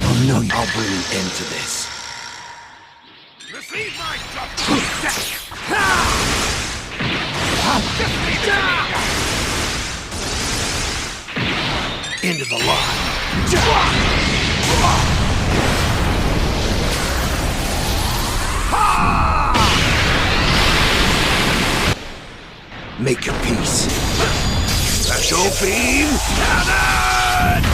Oh no, I'll bring an end to this. Receive my End of the line. Make your peace. Special beam cannon!